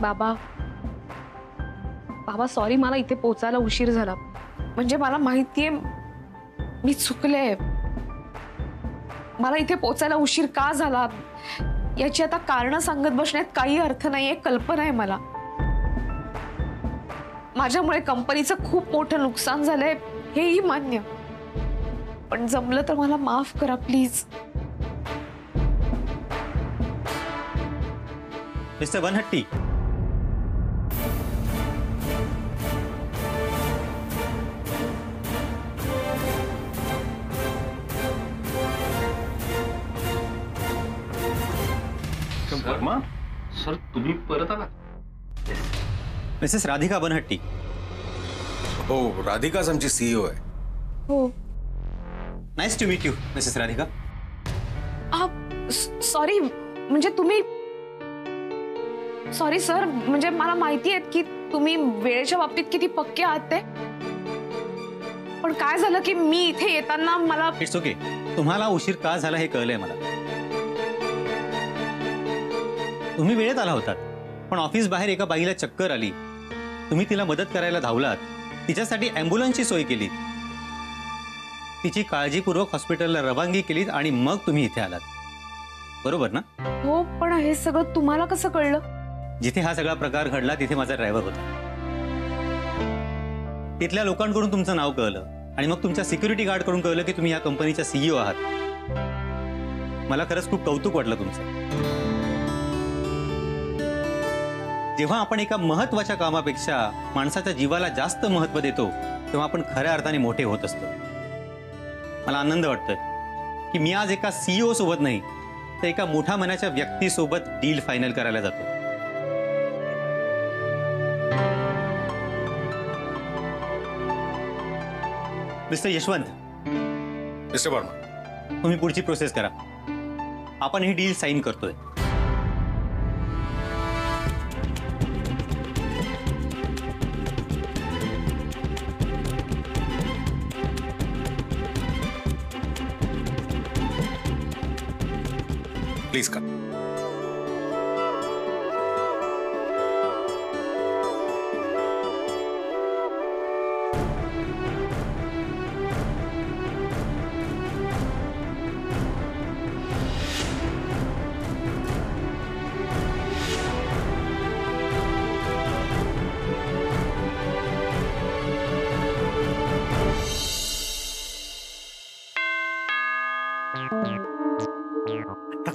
बाबा बाबा सॉरी, मला इथे पोचायला उशीर झाला. म्हणजे मला माहितीये मी चुकले. मला इथे पोचायला उशीर का झाला याची आता कारण सांगत बसण्यात काही अर्थ नाहीये. कल्पना आहे मला, माझ्यामुळे कंपनीचं खूप मोठं नुकसान झालंय हेही मान्य. पण जमलं तर मला माफ करा please. Mr Banhatti, Varma sir, तुम्ही परत आला? मिसेस राधिका बनहट्टी. हो, राधिकाच आमची सीईओ आहे. हो. Nice to meet you Mrs Radhika. Sorry, म्हणजे तुम्ही सॉरी सर, म्हणजे मला माहिती आहे की तुम्ही वेळेच्या बाबतीत किती पक्के आहात ते. पण काय झालं की मी इथे येताना मला इट्स ओके. तुम्हाला उशीर का झाला हे कळलंय मला. तुम्ही वेळेत आला होतात, पण ऑफिस बाहेर एका बाईला चक्कर आली. तुम्ही तिला मदत करायला धावलात, तिच्यासाठी ॲम्ब्युलन्सची सोय केली, तिची काळजीपूर्वक हॉस्पिटलला रवानगी केलीत आणि मग तुम्ही इथे आलात, बरोबर ना? हो, पण हे सगळं तुम्हाला कसं कळलं? जिथे हा सगळा प्रकार घडला तिथे माझा ड्रायव्हर होता. तिथल्या लोकांकडून तुमचं नाव कळलं आणि मग तुमच्या सिक्युरिटी गार्डकडून कळलं की तुम्ही या कंपनीच्या सीईओ आहात. मला खरंच खूप कौतुक वाटलं तुमचं. जेव्हा आपण एका महत्त्वाच्या कामापेक्षा माणसाच्या जीवाला जास्त महत्त्व देतो तेव्हा आपण खऱ्या अर्थाने मोठे होत असतो. मला आनंद वाटतोय की मी आज एका सीईओ सोबत नाही तर एका मोठ्या मनाच्या व्यक्तीसोबत डील फायनल करायला जातो. मिस्टर यशवंत. मिस्टर वर्मा, तुम्ही पुढची प्रोसेस करा. आपण ही डील साईन करतोय. प्लीज का.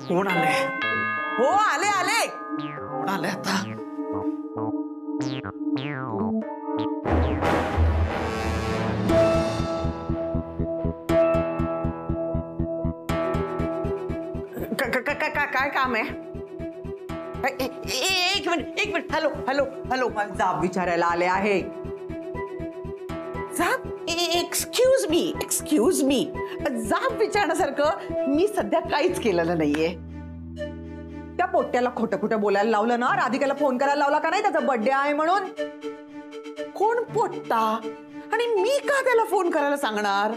कोण आले? हो, आले आले. कोण आले आता? काय काम आहे? एक मिनिट. हॅलो हॅलो हॅलो, मला जाब विचारायला आले आहे. जाब? Excuse me. जाब विचारण्यासारखं मी सध्या काहीच केलेलं नाहीये. त्या पोट्याला खोटं बोलायला लावलं ना, राधिकाला फोन करायला लावला का नाही त्याचा बर्थडे आहे म्हणून? कोण पोट्टा आणि मी का त्याला फोन करायला सांगणार?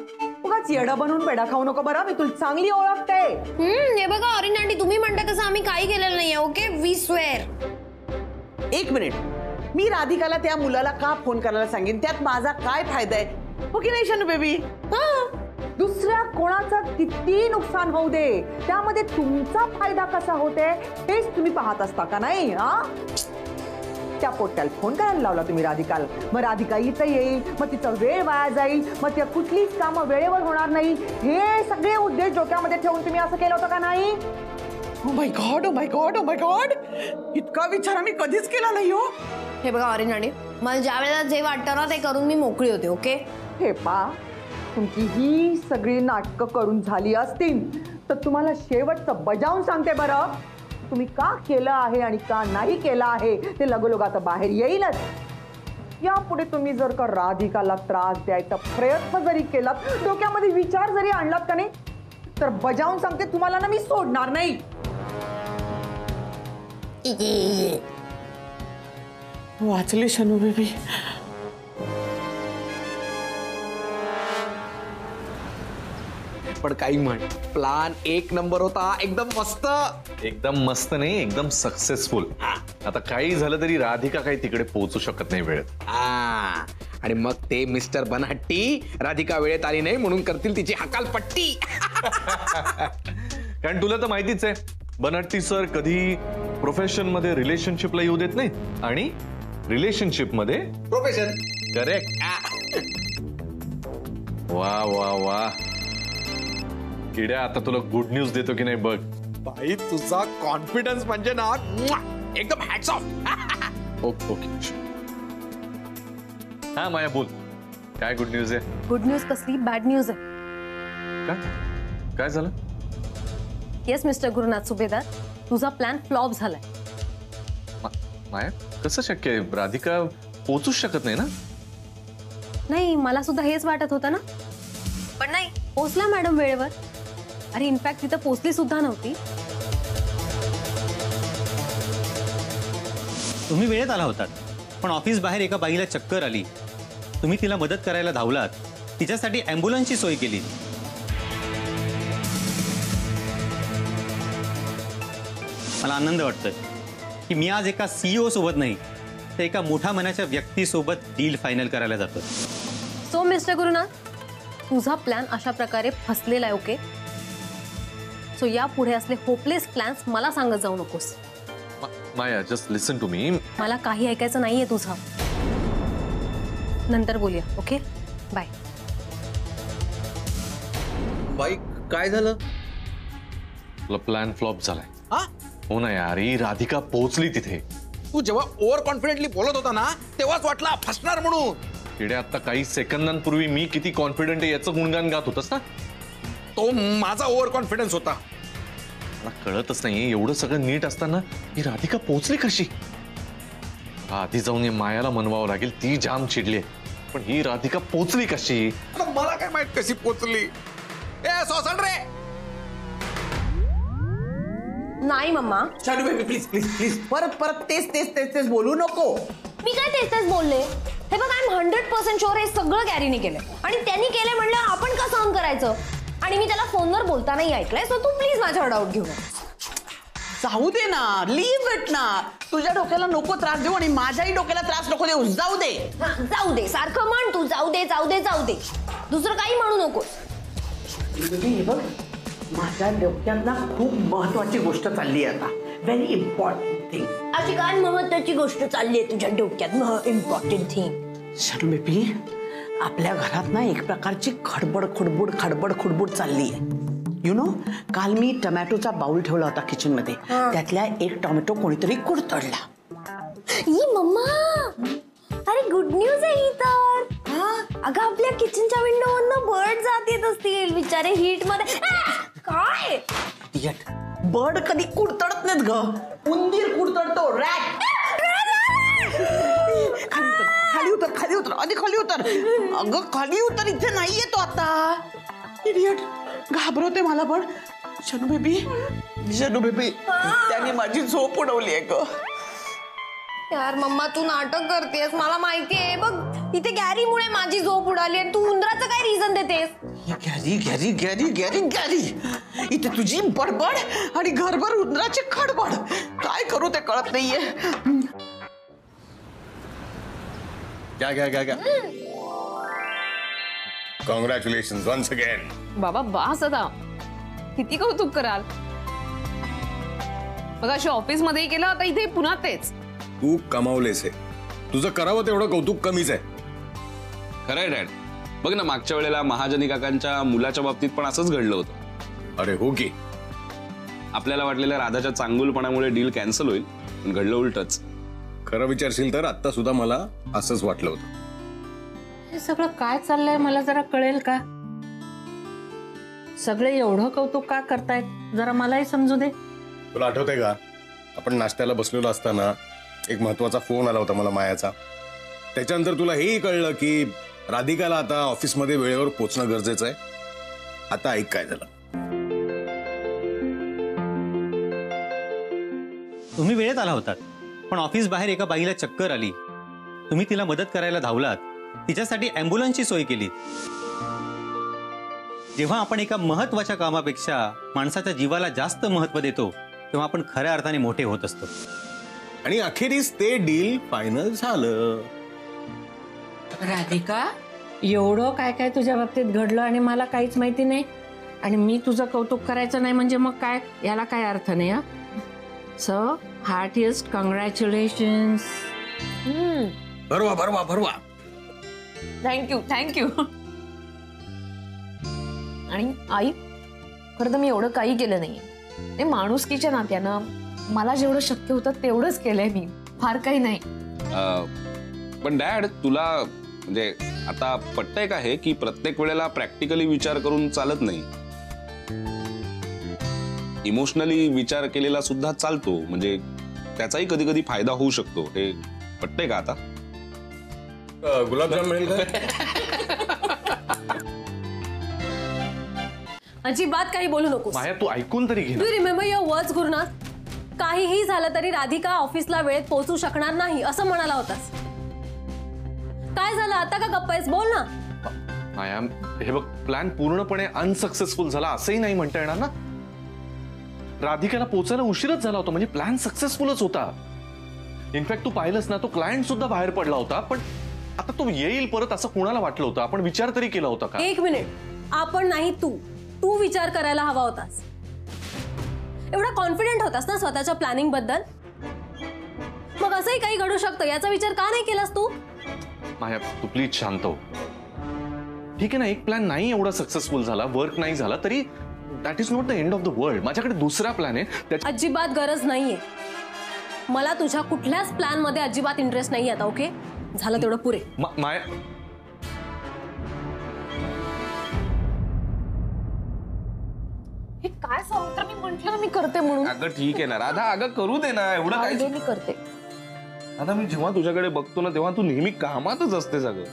उगाच येडा बनवून पेडा खाऊ नको बरं, मी तुला चांगली ओळखते. हे बघा ऑरेंज आंटी, तुम्ही म्हणता तसं आम्ही काही केलेलं नाहीये. Okay, we swear. एक मिनिट, मी राधिकाला त्या मुलाला का फोन करायला सांगेन? त्यात माझा काय फायदा आहे? हो की नाही शानू बेबी? दुसऱ्या कोणाचं किती नुकसान होऊ दे, त्यामध्ये तुमचा फायदा कसा होते हेच तुम्ही पाहत असता का नाही? त्या पोट्याला फोन करायला लावला तुम्ही राधिकाला, मग राधिका इथं येईल, मग तिचा वेळ वाया जाईल, मग त्या कुठलीच कामं वेळेवर होणार नाही. हे सगळे उद्देश डोक्यामध्ये ठेवून तुम्ही असं केलं होतं का नाही? ओ माय गॉड, इतका विचार आम्ही कधीच केला नाही हो. हे बघा ऑरेंज आंटी, मला ज्या वेळेला जे वाटतं ना ते करून मी मोकळी होते. ओके, हे पा, तुमची ही सगळी नाटकं करून झाली असतील तर तुम्हाला शेवटचं बजावून सांगते बरं, तुम्ही का केलं आहे आणि का नाही केलं आहे ते लगोलग आता बाहेर येईलच. यापुढे तुम्ही जर का राधिकाला त्रास द्यायचा प्रयत्न जरी केलात, डोक्यामध्ये विचार जरी आणलात का नाही, तर बजावून सांगते तुम्हाला ना मी सोडणार नाही. वाचले शनू बेबी. पण काही म्हण, प्लान एक नंबर होता, एकदम मस्त. एकदम मस्त नाही, एकदम सक्सेसफुल. आता काही झालं तरी राधिका काही तिकडे पोहोचू शकत नाही वेळेत. आणि मग ते मिस्टर बनहट्टी राधिका वेळेत आली नाही म्हणून करतील तिची हकालपट्टी. कारण तुला तर माहितीच आहे, बनहट्टी सर कधी प्रोफेशन मध्ये रिलेशनशिपला येऊ देत नाही आणि रिलेशनशिप मध्ये प्रोफेशन. करेक्ट. वा वा वा किड्या, आता तुला गुड न्यूज देतो की नाही बघ. भाई तुझा कॉन्फिडन्स म्हणजे ना एकदम हॅट्स ऑफ. Okay okay. हा माया बोल, काय गुड न्यूज आहे? गुड न्यूज कसली, बॅड न्यूज आहे. काय झालं? येस मिस्टर गुरुनाथ सुभेदार, तुझा प्लॅन फ्लॉप झालाय. माया कसं शक्य आहे? राधिका पोहोचूच शकत नाही ना. नाही, मला सुद्धा हेच वाटत होतं ना, पण नाही, पोचला मॅडम वेळेवर. अरे इनफॅक्ट तिथं पोचली सुद्धा नव्हती. तुम्ही वेळेत आला होतात, पण ऑफिस बाहेर एका बाईला चक्कर आली. तुम्ही तिला मदत करायला धावलात, तिच्यासाठी ॲम्ब्युलन्सची सोय केली. मला आनंद वाटतोय की मी आज एका CEO सोबत नाही, तर एका मोठ्या मनाच्या व्यक्तीसोबत डील फायनल करायला जातोय. सो मिस्टर गुरुनाथ, तुझा प्लॅन अशा प्रकारे फसलेला आहे. ओके, सो यापुढे असले होपलेस प्लॅन्स मला सांगत जाऊ नकोस. Maya just listen to me. मला काही ऐकायचं नाहीये तुझं. नंतर बोलूया. Okay, bye. बाई काय झालं? तुला प्लॅन फ्लॉप झालाय. हो ना यार, ही राधिका पोहोचली तिथे. तू जेव्हा ओव्हर कॉन्फिडेंटली बोलत होता ना, तेव्हाच वाटला फसणार म्हणून. किड्या, आता काही सेकंदांपूर्वी मी किती कॉन्फिडंट आहे याचं गुणगान गात होतस ना. तो माझा ओव्हर कॉन्फिडन्स होता. मला कळतच नाहीये, एवढं सगळं नीट असताना ही राधिका पोहोचली कशी? आधी जाऊन या मायाला मनवावं लागेल, ती जाम चिडली. पण ही राधिका पोहोचली कशी? आता मला काय माहित कशी पोचली. ए सॉसन रे. नाही मम्मा. शालू बेबी प्लीज प्लीज प्लीज, परत परत तेच तेच तेच तेच बोलू नको. मी काय तेच बोलले. हे बघ, आय एम 100% शुअर हे सगळं गॅरीने केलंय आणि त्यांनी केलंय म्हणलं आपण का सहन करायचं. आणि मी त्याला फोनवर बोलतानाही ऐकलंय. सो तू प्लीज माझ्यावर डाऊट घेऊ नका. जाऊ दे ना, लीव्ह इट ना. तुझ्या डोक्याला नको त्रास देऊ आणि माझ्याही डोक्याला त्रास नको देऊ. जाऊ दे. जाऊ दे, सारखं म्हण तू, जाऊ दे जाऊ दे जाऊ दे. दुसरं काही म्हणू नको. हे बघ, माझ्या डोक्यात ना खूप महत्वाची गोष्ट चालली आहे आता. Very important thing. अशी काय महत्वाची गोष्ट चालली आहे तुझ्या डोक्यात? Important thing. शालू बेबी, आपल्या घरात ना एक प्रकारची खडबड खुडबुड खडबड खुडबुड चालली आहे. यु नो, काल मी टमॅटोचा बाउल ठेवला होता किचन मध्ये. त्यातल्या एक टोमॅटो कोणीतरी कुरतडला. ई मम्मा, अरे गुड न्यूज आहे ही तर. अगं आपल्या किचनच्या विंडोवरनं बर्ड जात येत असतील बिचारे हीट मध्ये. काय बर्ड कधी कुरतडत नाहीत ग. उंदीर कुरतडतो. रॅट. खाली उतर खाली उतर आधी खाली उतर. अगं खाली उतर, इथे नाहीये तो आता. इडियट, घाबरवते मला. पण शनू बेबी त्याने माझी झोप उडवली आहे ग. यार मम्मा, तू नाटक करतेस, मला माहितीये. बघ, इथे गॅरीमुळे माझी झोप उडाली आणि तू उंदराचं काय रिझन देतेस? Gary Gary Gary Gary Gary, इथे तुझी बडबड आणि घरभर उंदराची खडबड. काय करू ते कळत नाहीये. क्या कॉंग्रॅच्युलेशन वन्स अगेन. बाबा बास आता, किती कौतुक कराल. बघा, अशी ऑफिस मध्ये केलं, आता इथे पुन्हा तेच. तू कमावलेस आहे. तुझं करावं तेवढं कौतुक कमीच आहे. खरंय डॅड. बघ ना, मागच्या वेळेला महाजनी काकांच्या मुलाच्या बाबतीत पण असंच घडलं होतं. अरे हो की. आपल्याला वाटलेल्या राधाच्या चांगुलपणामुळे डील कॅन्सल होईल, पण घडलं उलटच. खरं विचारशील तर आता सुद्धा मला असंच वाटलं होतं. हे सगळं काय चाललंय मला जरा कळेल का? सगळे एवढं कौतुक का करतायत जरा मलाही समजू दे. तुला आठवतंय का, आपण नाश्त्याला बसलेलो असताना एक महत्वाचा फोन आला होता मला मायाचा. त्याच्यानंतर तुला हेही कळलं की राधिकाला आता ऑफिसमध्ये वेळेवर पोहोचणं गरजेचं आहे. आता ऐक काय झालं. तुम्ही वेळेत आला होतात, पण ऑफिस बाहेर एका बाईला चक्कर आली. तुम्ही तिला मदत करायला धावलात, तिच्यासाठी ॲम्ब्युलन्सची सोय केली. जेव्हा आपण एका महत्वाच्या कामापेक्षा माणसाच्या जीवाला जास्त महत्व देतो तेव्हा आपण खऱ्या अर्थाने मोठे होत असतो. आणि अखेरीस ते डील फायनल झालं. राधिका, एवढं काय काय तुझ्या बाबतीत घडलं आणि मला काहीच माहिती नाही, आणि मी तुझं कौतुक करायचं नाही म्हणजे मग काय, याला काय अर्थ नाही. हा, सो हार्टिएस्ट कॉंग्रॅच्युलेशन्स. भरवा भरवा भरवा. थँक्यू. आणि आई, खरं तर मी एवढं काही केलं नाहीये. ते माणुसकीच्या नात्यानं मला जेवढं शक्य होतं तेवढंच केलंय मी, फार काही नाही. पण डॅड, तुला म्हणजे आता पटतंय का हे की प्रत्येक वेळेला प्रॅक्टिकली विचार करून चालत नाही, इमोशनली विचार केलेला सुद्धा चालतो, म्हणजे त्याचाही कधी कधी फायदा होऊ शकतो. हे पटतंय का आता? गुलाबजाम मिळेल का? अजिबात काही बोलू नकोस. माया तू ऐकून तरी घे ना. Do remember your words Gurunath? काहीही झालं तरी राधिका ऑफिसला वेळेत पोहोचू शकणार नाही असं म्हणाला होतास. काय झालं आता का गप्प आहेस? बोल ना. माया, हे बघ, प्लॅन पूर्णपणे अनसक्सेसफुल झाला असंही नाही म्हणता येणार ना. राधिकाला पोचायला उशीरच झाला होता, म्हणजे प्लॅन सक्सेसफुलच होता. इनफॅक्ट तू पाहिलंस ना, तो क्लायंट सुद्धा बाहेर पडला होता. पण आता तो येईल परत असं कोणाला वाटलं होतं? आपण विचार तरी केला होता का? एक मिनिट, आपण नाही, तू विचार करायला हवा होतास. एवढा कॉन्फिडेंट होतास ना स्वतःच्या प्लॅनिंग बद्दल, मग असंही काही घडू शकतं याचा विचार का नाही केलास तू? माया, तू प्लीज शांत हो. ठीक आहे ना, एक प्लॅन नाही एवढा सक्सेसफुल झाला, वर्क नाही झाला तरी that is not the end of the world. माझ्याकडे दुसरा प्लॅन आहे. अजिबात गरज नाहीये. मला तुझ्या कुठल्याच प्लॅन मध्ये अजिबात इंटरेस्ट नाही आता. ओके, झालं तेवढं पुरे. माया, हे काय सांगतो, मी म्हंटल ना मी करते म्हणून. अगं ठीक आहे ना राधा, अगं करू दे ना, एवढं काय. मी करते. आता मी जेव्हा तुझ्याकडे बघतो ना तेव्हा तू नेहमी कामातच असतेस. अगं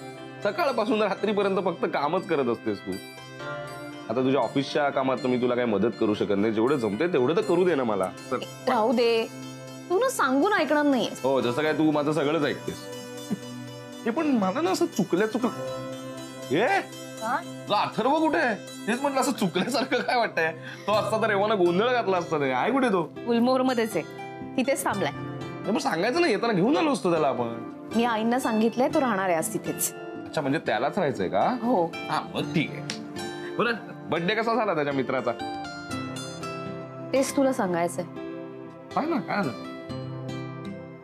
सकाळपासून रात्रीपर्यंत फक्त कामच करत असतेस तू. आता तुझ्या ऑफिसच्या कामात मी तुला काही मदत करू शकत नाही. जेवढं जमते तेवढं तर करू दे ना मला. राहू दे, तू ना सांगून ऐकणार नाही. हो, जसं काय तू माझं सगळंच ऐकतेस. हे पण मला ना असं चुकलं अथर्व कुठे आहे? तेच म्हटलं, असं चुकल्यासारखं काय वाटतंय? तो असता तर एव्हा गोंधळ घातला असता. नाही आहे कुठे तो? गुलमोहर मध्येच आहे, तिथेच थांबलाय. मग सांगायचं ना, येताना घेऊन आलो असतो त्याला आपण. मी आईंना सांगितलंय तो राहणार आहे आज तिथेच. अच्छा, म्हणजे त्यालाच राहायचंय का? हो. हा, मग ठीक आहे. बरं, बर्थडे कसा झाला त्याच्या मित्राचा? तेच तुला सांगायचंय. काय ना, काय झालं?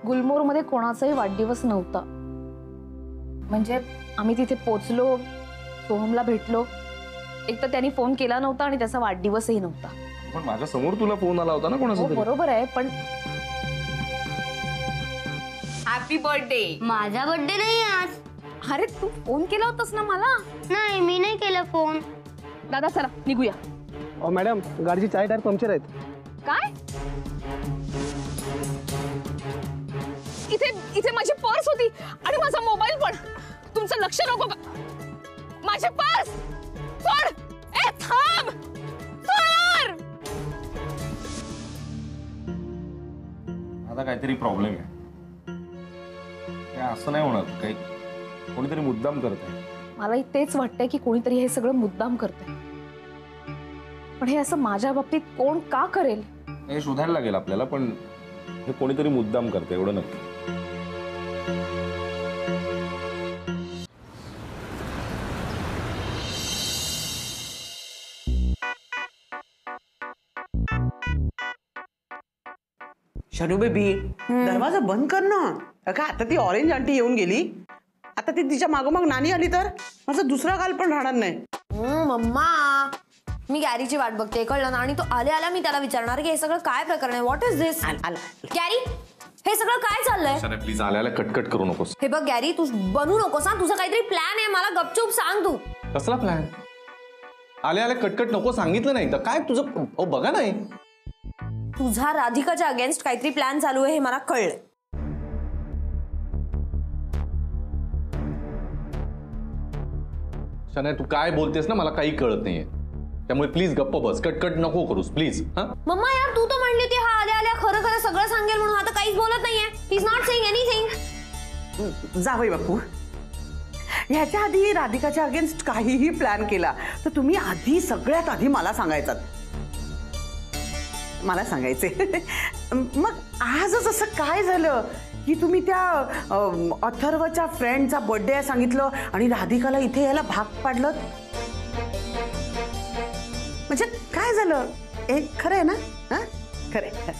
गुलमोहर मध्ये कोणाचाही वाढदिवस नव्हता. म्हणजे आम्ही तिथे पोचलो, सोहमला भेटलो, एक तर त्यांनी फोन केला नव्हता आणि त्याचा वाढदिवसही नव्हता. पण माझ्या समोर तुला फोन आला होता ना कोणाचा तरी. बरोबर आहे, पण हॅपी बर्थडे. माझा बर्थडे नाही आज. अरे तू फोन केला होतास ना मला. नाही, मी नाही केला फोन. दादा चला निघूया. मॅडम, गाडीची चार टायर पंक्चर आहेत. काय? इथे माझी पर्स होती आणि माझा मोबाईल पण. तुमचं लक्ष नको का? माझी पर्स सोड. ए थांब, सोड. आता काहीतरी प्रॉब्लेम आहे. असं नाही होणार, काही कोणीतरी मुद्दाम करत आहे. मलाही तेच वाटतंय की कोणीतरी हे सगळं मुद्दाम करतंय. पण हे असं माझ्या बाबतीत कोण का करेल? हे शोधायला लागेल आपल्याला, पण हे कोणीतरी मुद्दाम करते एवढं नक्की. शनू बेबी, दरवाजा बंद कर ना. का आता ती ऑरेंज आंटी येऊन गेली, आता ती तिच्या मागोमाग नानी आली तर माझा दुसरा गाल पण राहणार नाही. मम्मा, मी गॅरीची वाट बघते, कळलं ना. आणि तो आल्या मी त्याला विचारणार की हे सगळं काय प्रकरण आहे, व्हॉट इज दिस. गॅरी, हे सगळं काय चाललंय? प्लीज आल्याला कटकट करू नकोस. हे बघ गॅरी, तू बनू नकोस ना. तुझा काहीतरी प्लॅन आहे, मला गपचूप सांग. तू कसला प्लॅन? आल्या कटकट नको सांगितलं नाही तर काय तुझं? बघा नाही, तुझा राधिकाच्या अगेन्स्ट काहीतरी प्लॅन चालू आहे हे मला कळलं. शनाया, तू काय बोलतेस ना मला काही कळत नाहीये, त्यामुळे प्लीज गप्प बस, कटकट नको करूस प्लीज. मम्मा यार, तू तर म्हणली होती हा आल्या खरं सगळं सांगेल म्हणून. आता काहीच बोलत नाहीये. He is not saying anything. जा बाई बापू. ह्याच्या आधी राधिकाच्या अगेन्स्ट काहीही प्लॅन केला तर तुम्ही आधी सगळ्यात आधी मला सांगायचं. मला सांगायचे. मग आजच असं काय झालं की तुम्ही त्या अथर्वच्या फ्रेंडचा बर्थडे सांगितलं आणि राधिकाला इथे यायला भाग पाडलं? म्हणजे काय झालं? खरं आहे ना? हा खरं.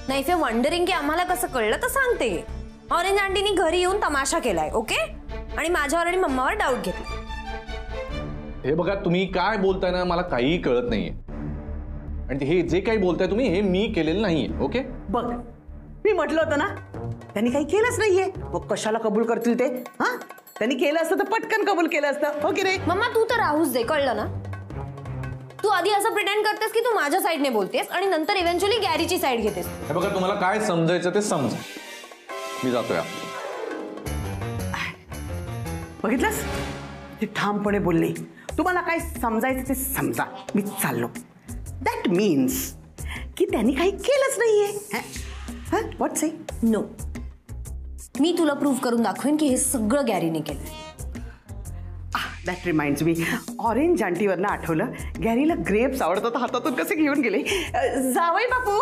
नाही फे वंडरिंग की आम्हाला कसं कळलं तर सांगते. ऑरेंज आंटीनी घरी येऊन तमाशा केलाय ओके, आणि माझ्यावर आणि मम्मावर डाऊट घेतला. हे बघा तुम्ही काय बोलताय ना मला काहीही कळत नाहीये, आणि हे जे काही बोलताय तुम्ही हे मी केलेलं नाहीये. ओके बघ मी म्हटलं होतं ना त्यांनी काही केलंच नाहीये, मग कशाला कबूल करतील ते? हा त्यांनी केलं असतं तर पटकन कबूल केलं असतं. हो की रे? मम्मा तू तर राहूच दे, कळलं ना? तू आधी असं प्रिटेंड करतेस की तू माझ्या साईडने बोलतेस आणि नंतर इव्हेंच्युअली गॅरीची साईड घेतेस. हे बघा तुम्हाला काय समजायचं ते समजा. मी जातोय. बघितलंस ते ठामपणे बोलले, तुम्हाला काय समजायचं ते समजा, मी चाललो. दॅट मीन्स की त्यांनी काही केलंच नाहीये. What say? नो, मी तुला प्रूव्ह करून दाखवेन की हे सगळं गॅरीने केलंय. दॅट रिमाइंड्स मी, ऑरेंज आंटीवरनं आठवलं, गॅरीला ग्रेप्स आवडतात, हातातून कसे घेऊन गेले. जावई बापू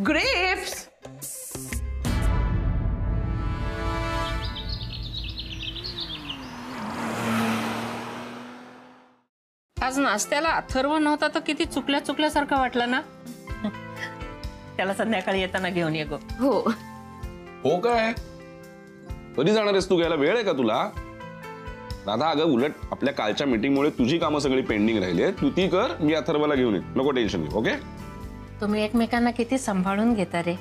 ग्रेप्स. आज नाश्त्याला अथर्व नव्हता तर किती चुकल्यासारखं वाटलं ना. त्याला संध्याकाळी येताना घेऊन ये गो. हो काय? कधी जाणार आहेस तू? घ्यायला वेळ आहे का तुला? राधा अगं उलट आपल्या कालच्या मीटिंगमुळे तुझी कामं सगळी पेंडिंग राहिली, तू ती कर, मी अथर्वला घेऊन येईन, नको टेन्शन घेऊ. ओके? तुम्ही एकमेकांना किती सांभाळून घेता रे.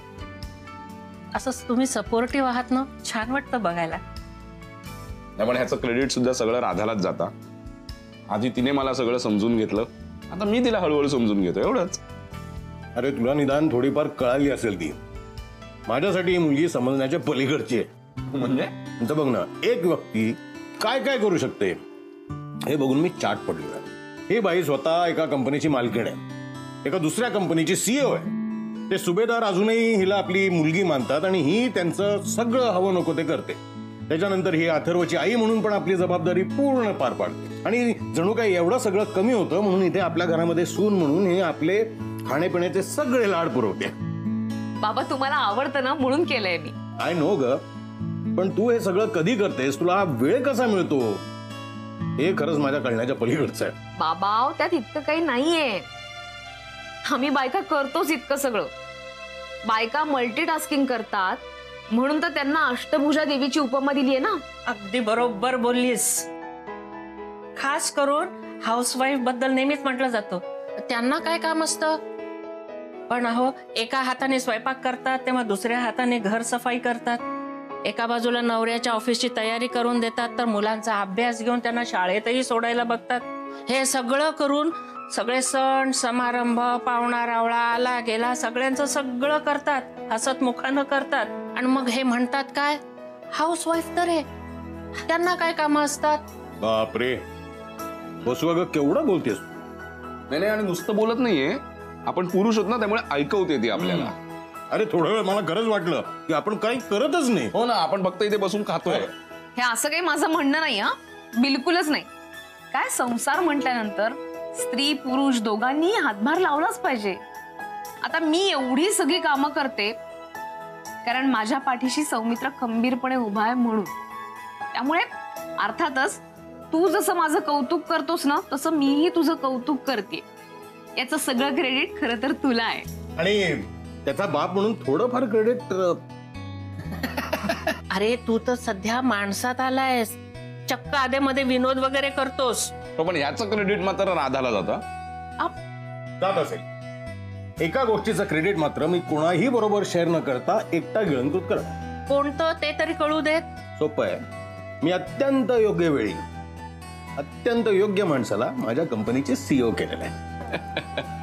असं तुम्ही सपोर्टिव्ह आहात ना, छान वाटतं बघायला. त्यामुळे ह्याचं क्रेडिट सुद्धा सगळं राधालाच जाता. आधी तिने मला सगळं समजून घेतलं, आता मी तिला हळूहळू समजून घेतो, एवढंच. अरे तुला निदान थोडीफार कळाली असेल ती. माझ्यासाठी ही मुलगी समजण्याच्या पलीकडची आहे. म्हणजे बघ ना, एक व्यक्ती काय काय करू शकते हे बघून मी चाट पडलो. ही बाई स्वतः एका कंपनीची मालकीण आहे, एका दुसऱ्या कंपनीची सीईओ आहे. ते सुभेदार अजूनही हिला आपली मुलगी मानतात आणि ही त्यांचं सगळं हवं नको ते करते. त्याच्यानंतर ही अथर्वची आई म्हणून पण आपली जबाबदारी पूर्ण पार पाडते. आणि जणू काही एवढं सगळं कमी होतं म्हणून इथे आपल्या घरामध्ये सून म्हणून हे आपले खाण्यापिण्याचे सगळे लाड पुरवते. बाबा तुम्हाला आवडतं ना म्हणून केलंय मी. आय नो ग, पण तू हे सगळं कधी करतेस? तुला हा वेळ कसा मिळतो? हे खरंच माझ्या कळण्याच्या पलीकडचं आहे. बाबा त्यात इतकं काही नाहीये. आम्ही बायका करतोच इतकं सगळं. बायका मल्टीटास्किंग करतात म्हणून तर त्यांना अष्टभुजा देवीची उपमा दिली आहे ना. अगदी बरोबर बोललीस. खास करून हाऊसवाईफ बद्दल नेहमीच म्हटलं जातं त्यांना काय काम असतं. पण अहो, एका हाताने स्वयंपाक करतात तेव्हा दुसऱ्या हाताने घर सफाई करतात. एका बाजूला नवऱ्याच्या ऑफिसची तयारी करून देतात तर मुलांचा अभ्यास घेऊन त्यांना शाळेतही सोडायला बघतात. हे सगळं करून सगळे सण समारंभ पाहुणा रावळा आला गेला सगळ्यांचं सगळं करतात, हसत मुखानं करतात. आणि मग हे म्हणतात काय, हाऊसवाईफ तर आहे, त्यांना काय कामं असतात. बापरे बसू अगं, केवढं बोलतेस. नाही, आणि नुसतं बोलत नाहीये, आपण पुरुष होत ना त्यामुळे ऐकवते ती आपल्याला. अरे थोडा वेळ मला खरंच वाटलं की आपण काही करतच नाही. हो ना, आपण फक्त इथे बसून खातोय. हे असं काही माझं म्हणणं नाही हा, बिलकुलच नाही. काय संसार म्हटल्यानंतर स्त्री पुरुष दोघांनी हातभार लावलाच पाहिजे. आता मी एवढी सगळी कामं करते कारण माझ्या पाठीशी सौमित्र खंबीरपणे उभा आहे म्हणून. त्यामुळे अर्थातच तू जसं माझं कौतुक करतोस ना तसं मीही तुझं कौतुक करते. याचं सगळं क्रेडिट खरं तर तुला आहे. आणि त्याचा बाप म्हणून थोडंफार क्रेडिट. अरे तू तर सध्या माणसात आलायस, चक्क आधेमध्ये विनोद वगैरे करतोस. पण याचं क्रेडिट मात्र राधाला जातं. जात असेल. एका गोष्टीचं क्रेडिट मात्र मी कोणाही बरोबर शेअर न करता एकटा गिळंकृत करत. कोणतं ते तरी कळू देत. सोपं आहे. मी अत्यंत योग्य वेळी अत्यंत योग्य माणसाला माझ्या कंपनीचे सीईओ केलेलं आहे.